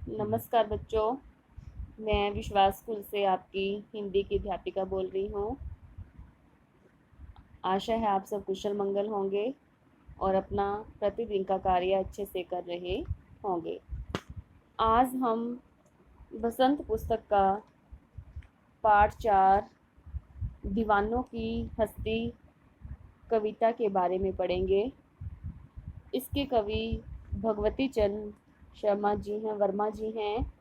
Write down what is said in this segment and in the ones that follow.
नमस्कार बच्चों, मैं विश्वास स्कूल से आपकी हिंदी की अध्यापिका बोल रही हूँ। आशा है आप सब कुशल मंगल होंगे और अपना प्रतिदिन का कार्य अच्छे से कर रहे होंगे। आज हम बसंत पुस्तक का पाठ 4 दीवानों की हस्ती कविता के बारे में पढ़ेंगे। इसके कवि भगवती चंद वर्मा जी हैं।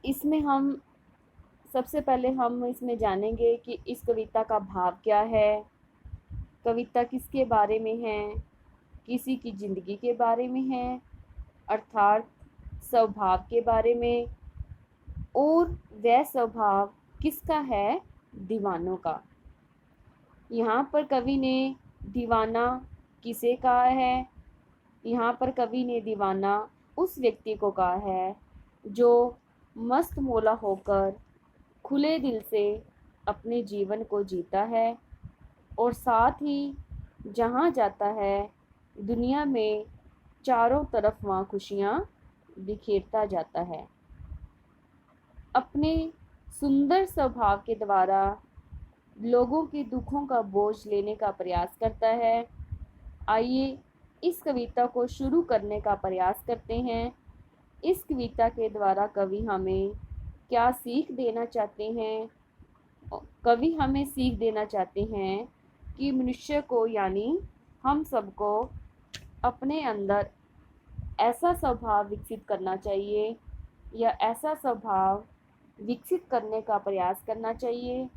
इसमें हम सबसे पहले हम इसमें जानेंगे कि इस कविता का भाव क्या है, कविता किसके बारे में है, किसी की ज़िंदगी के बारे में है, अर्थात स्वभाव के बारे में, और वह स्वभाव किसका है? दीवानों का। यहाँ पर कवि ने दीवाना किसे कहा है? यहाँ पर कवि ने दीवाना उस व्यक्ति को कहा है जो मस्त मौला होकर खुले दिल से अपने जीवन को जीता है और साथ ही जहाँ जाता है दुनिया में चारों तरफ वहाँ खुशियाँ बिखेरता जाता है। अपने सुंदर स्वभाव के द्वारा लोगों के दुखों का बोझ लेने का प्रयास करता है। आइए इस कविता को शुरू करने का प्रयास करते हैं। इस कविता के द्वारा कवि हमें क्या सीख देना चाहते हैं? कवि हमें सीख देना चाहते हैं कि मनुष्य को यानी हम सबको अपने अंदर ऐसा स्वभाव विकसित करना चाहिए या ऐसा स्वभाव विकसित करने का प्रयास करना चाहिए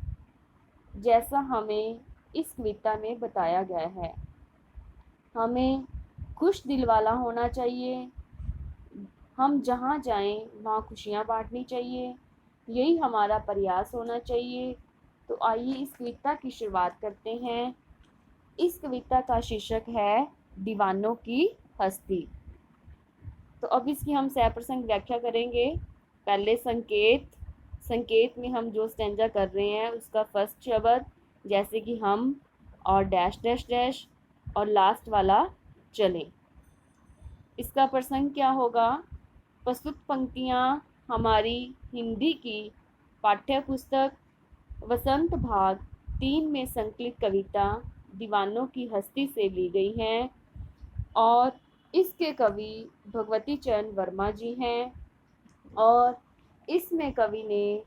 जैसा हमें इस कविता में बताया गया है। हमें खुश दिल वाला होना चाहिए। हम जहाँ जाएं वहाँ खुशियाँ बांटनी चाहिए। यही हमारा प्रयास होना चाहिए। तो आइए इस कविता की शुरुआत करते हैं। इस कविता का शीर्षक है दीवानों की हस्ती। तो अब इसकी हम सप्रसंग व्याख्या करेंगे। पहले संकेत में हम जो स्टैंजा कर रहे हैं उसका फर्स्ट शब्द, जैसे कि हम और डैश डैश डैश और लास्ट वाला चलें। इसका प्रसंग क्या होगा? प्रस्तुत पंक्तियाँ हमारी हिंदी की पाठ्य पुस्तक वसंत भाग 3 में संकलित कविता दीवानों की हस्ती से ली गई हैं और इसके कवि भगवती चंद वर्मा जी हैं। और इसमें कवि ने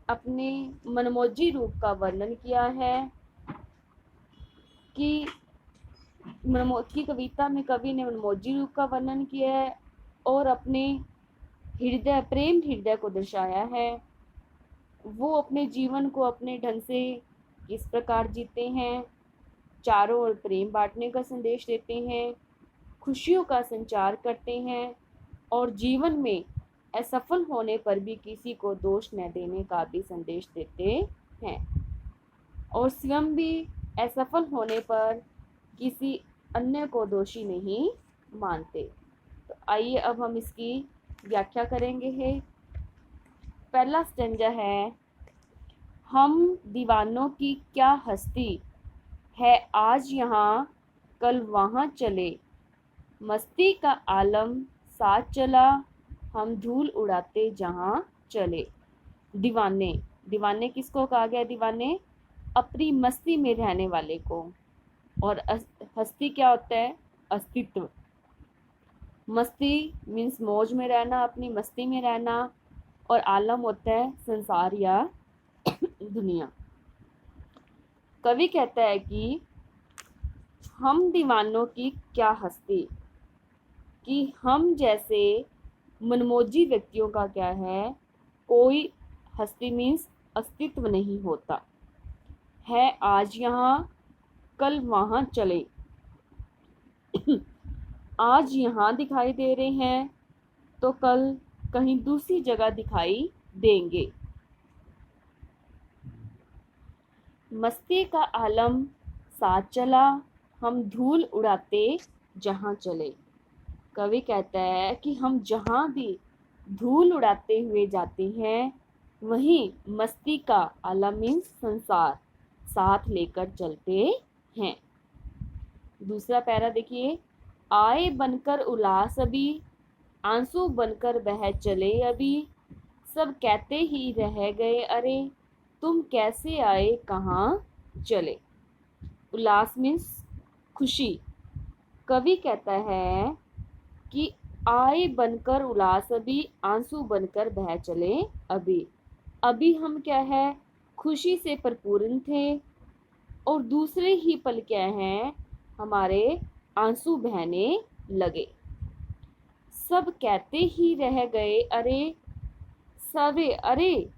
अपने मनमोजी रूप का वर्णन किया है कि की कविता में कवि ने मनमोजी रूप का वर्णन किया है और अपने प्रेम हृदय को दर्शाया है। वो अपने जीवन को अपने ढंग से किस प्रकार जीते हैं, चारों ओर प्रेम बांटने का संदेश देते हैं, खुशियों का संचार करते हैं और जीवन में असफल होने पर भी किसी को दोष न देने का भी संदेश देते हैं और स्वयं भी असफल होने पर किसी अन्य को दोषी नहीं मानते। तो आइए अब हम इसकी व्याख्या करेंगे। पहला स्टैंजा है, हम दीवानों की क्या हस्ती है, आज यहाँ कल वहाँ चले, मस्ती का आलम साथ चला, हम धूल उड़ाते जहाँ चले। दीवाने दीवाने किसको कहा गया? दीवाने अपनी मस्ती में रहने वाले को। और हस्ती क्या होता है? अस्तित्व। मस्ती मीन्स मौज में रहना, अपनी मस्ती में रहना, और आलम होता है संसार या दुनिया। कवि कहता है कि हम दीवानों की क्या हस्ती, कि हम जैसे मनमोजी व्यक्तियों का क्या है, कोई हस्ती मीन्स अस्तित्व नहीं होता है। आज यहाँ कल वहाँ चले। आज यहाँ दिखाई दे रहे हैं तो कल कहीं दूसरी जगह दिखाई देंगे। मस्ती का आलम साथ चला, हम धूल उड़ाते जहाँ चले। कवि कहता है कि हम जहाँ भी धूल उड़ाते हुए जाते हैं वहीं मस्ती का आलम मीन्स संसार साथ लेकर चलते हैं। दूसरा पैरा देखिए, आए बनकर उल्लास अभी, आंसू बनकर बह चले अभी, सब कहते ही रह गए अरे, तुम कैसे आए कहाँ चले। उल्लास मीन्स खुशी। कवि कहता है कि आए बनकर उल्लास अभी, आंसू बनकर बह चले अभी। अभी हम क्या है, खुशी से परिपूर्ण थे, और दूसरे ही पल क्या हैं, हमारे आंसू बहने लगे। सब कहते ही रह गए अरे, सवे अरे,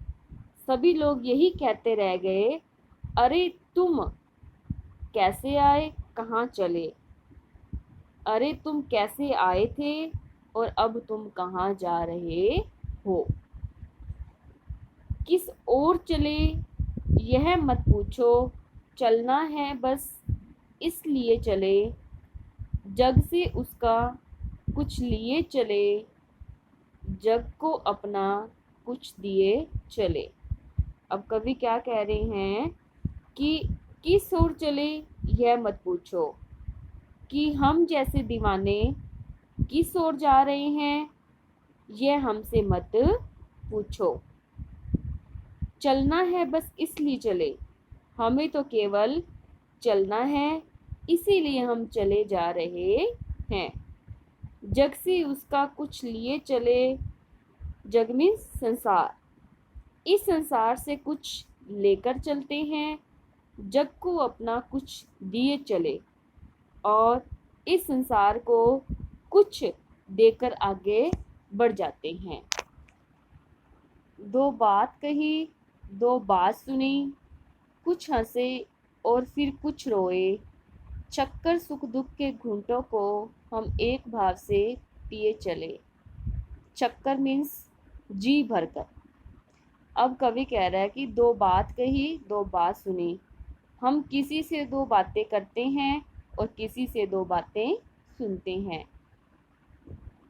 सभी लोग यही कहते रह गए अरे, तुम कैसे आए कहाँ चले। अरे तुम कैसे आए थे और अब तुम कहाँ जा रहे हो। किस ओर चले यह मत पूछो, चलना है बस इसलिए चले, जग से उसका कुछ लिए चले, जग को अपना कुछ दिए चले। अब कवि क्या कह रहे हैं कि किस ओर चले यह मत पूछो, कि हम जैसे दीवाने किस ओर जा रहे हैं यह हमसे मत पूछो। चलना है बस इसलिए चले, हमें तो केवल चलना है इसीलिए हम चले जा रहे हैं। जग से उसका कुछ लिए चले, जग में संसार, इस संसार से कुछ लेकर चलते हैं, जग को अपना कुछ दिए चले, और इस संसार को कुछ देकर आगे बढ़ जाते हैं। दो बात कही, दो बात सुनी, कुछ हंसे और फिर कुछ रोए, चक्कर सुख दुख के घूंटों को हम एक भाव से पिए चले। चक्कर मीन्स जी भरकर। अब कवि कह रहा है कि दो बात कही, दो बात सुनी, हम किसी से दो बातें करते हैं और किसी से दो बातें सुनते हैं।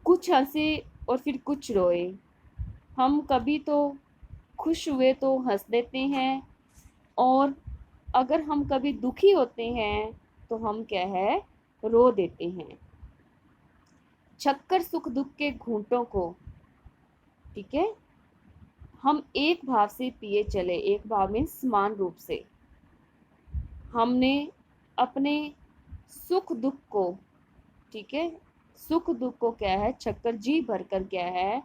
कुछ हंसे और फिर कुछ रोए, हम कभी तो खुश हुए तो हंस देते हैं, और अगर हम कभी दुखी होते हैं तो हम क्या है, रो देते हैं। चक्कर सुख दुख के घूंटों को, ठीक है, हम एक भाव से पिए चले। एक भाव में समान रूप से हमने अपने सुख दुख को, ठीक है, सुख दुख को क्या है, चक्कर जी भरकर क्या है,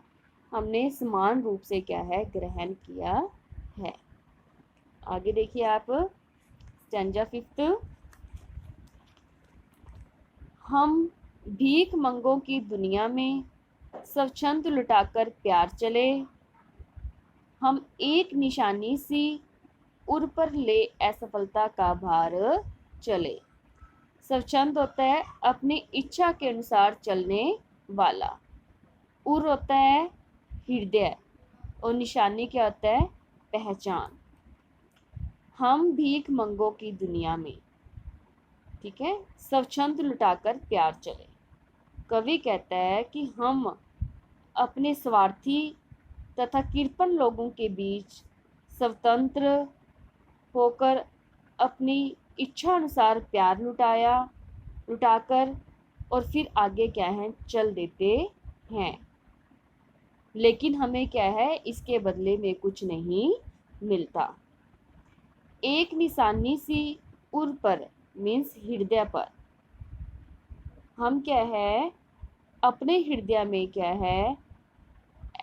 हमने समान रूप से क्या है, ग्रहण किया है। आगे देखिए आप स्टैंजा 5। हम भीख मंगों की दुनिया में स्वच्छंद लुटाकर प्यार चले, हम एक निशानी सी उर पर ले असफलता का भार चले। स्वच्छंद होता है अपनी इच्छा के अनुसार चलने वाला, उर होता है हृदय, और निशानी क्या होता है, पहचान। हम भीख मंगों की दुनिया में, ठीक है, स्वच्छंद लुटाकर प्यार चले। कवि कहता है कि हम अपने स्वार्थी तथा कृपण लोगों के बीच स्वतंत्र होकर अपनी इच्छा अनुसार प्यार लुटाकर और फिर आगे क्या है, चल देते हैं। लेकिन हमें क्या है, इसके बदले में कुछ नहीं मिलता। एक निशानी सी उर पर मीन्स हृदय पर, हम क्या है, अपने हृदय में क्या है,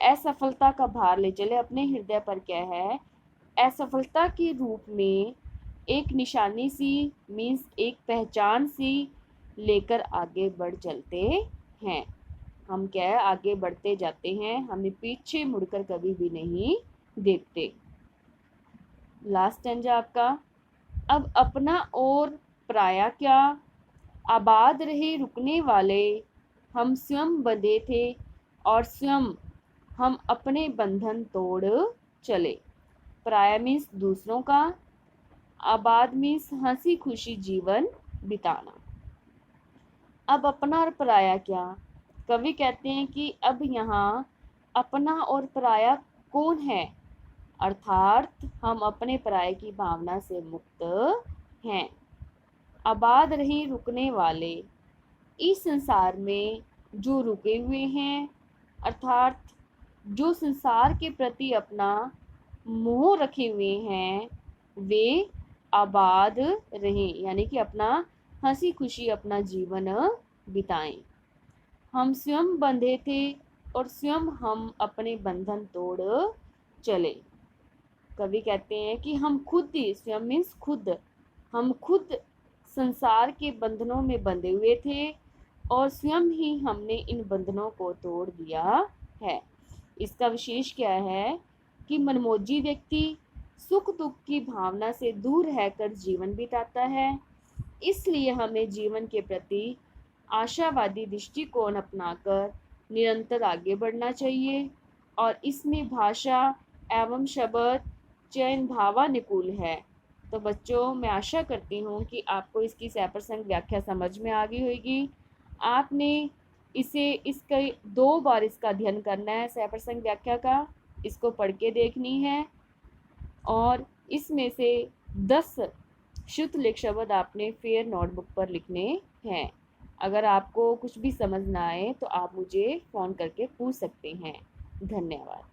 असफलता का भार ले चले। अपने हृदय पर क्या है, असफलता के रूप में एक निशानी सी मीन्स एक पहचान सी लेकर आगे बढ़ चलते हैं। हम क्या है, आगे बढ़ते जाते हैं, हमें पीछे मुड़कर कभी भी नहीं देखते। लास्ट स्टैंजा आपका। अब अपना और पराया क्या, आबाद रहे रुकने वाले, हम स्वयं बंधे थे और स्वयं हम अपने बंधन तोड़ चले। पराया मीन्स दूसरों का, आबाद मीन्स हंसी खुशी जीवन बिताना। अब अपना और पराया क्या, कवि कहते हैं कि अब यहाँ अपना और पराया कौन है, अर्थात हम अपने पराये की भावना से मुक्त हैं। आबाद रहे रुकने वाले, इस संसार में जो रुके हुए हैं अर्थात जो संसार के प्रति अपना मोह रखे हुए हैं वे आबाद रहें, यानी कि अपना हंसी खुशी अपना जीवन बिताएं। हम स्वयं बंधे थे और स्वयं हम अपने बंधन तोड़ चले। कवि कहते हैं कि हम खुद ही, स्वयं मीन्स खुद, हम खुद संसार के बंधनों में बंधे हुए थे और स्वयं ही हमने इन बंधनों को तोड़ दिया है। इसका विशेष क्या है कि मनमोजी व्यक्ति सुख दुख की भावना से दूर रहकर जीवन बिताता है। इसलिए हमें जीवन के प्रति आशावादी दृष्टिकोण अपनाकर निरंतर आगे बढ़ना चाहिए और इसमें भाषा एवं शब्द चयन भावानुकूल है। तो बच्चों, मैं आशा करती हूँ कि आपको इसकी सप्रसंग व्याख्या समझ में आ गई होगी। आपने इसका 2 बार इसका अध्ययन करना है, सप्रसंग व्याख्या का, इसको पढ़ के देखनी है और इसमें से 10 शुद्धलेख शब्द आपने फिर नोटबुक पर लिखने हैं। अगर आपको कुछ भी समझ ना आए तो आप मुझे फ़ोन करके पूछ सकते हैं। धन्यवाद।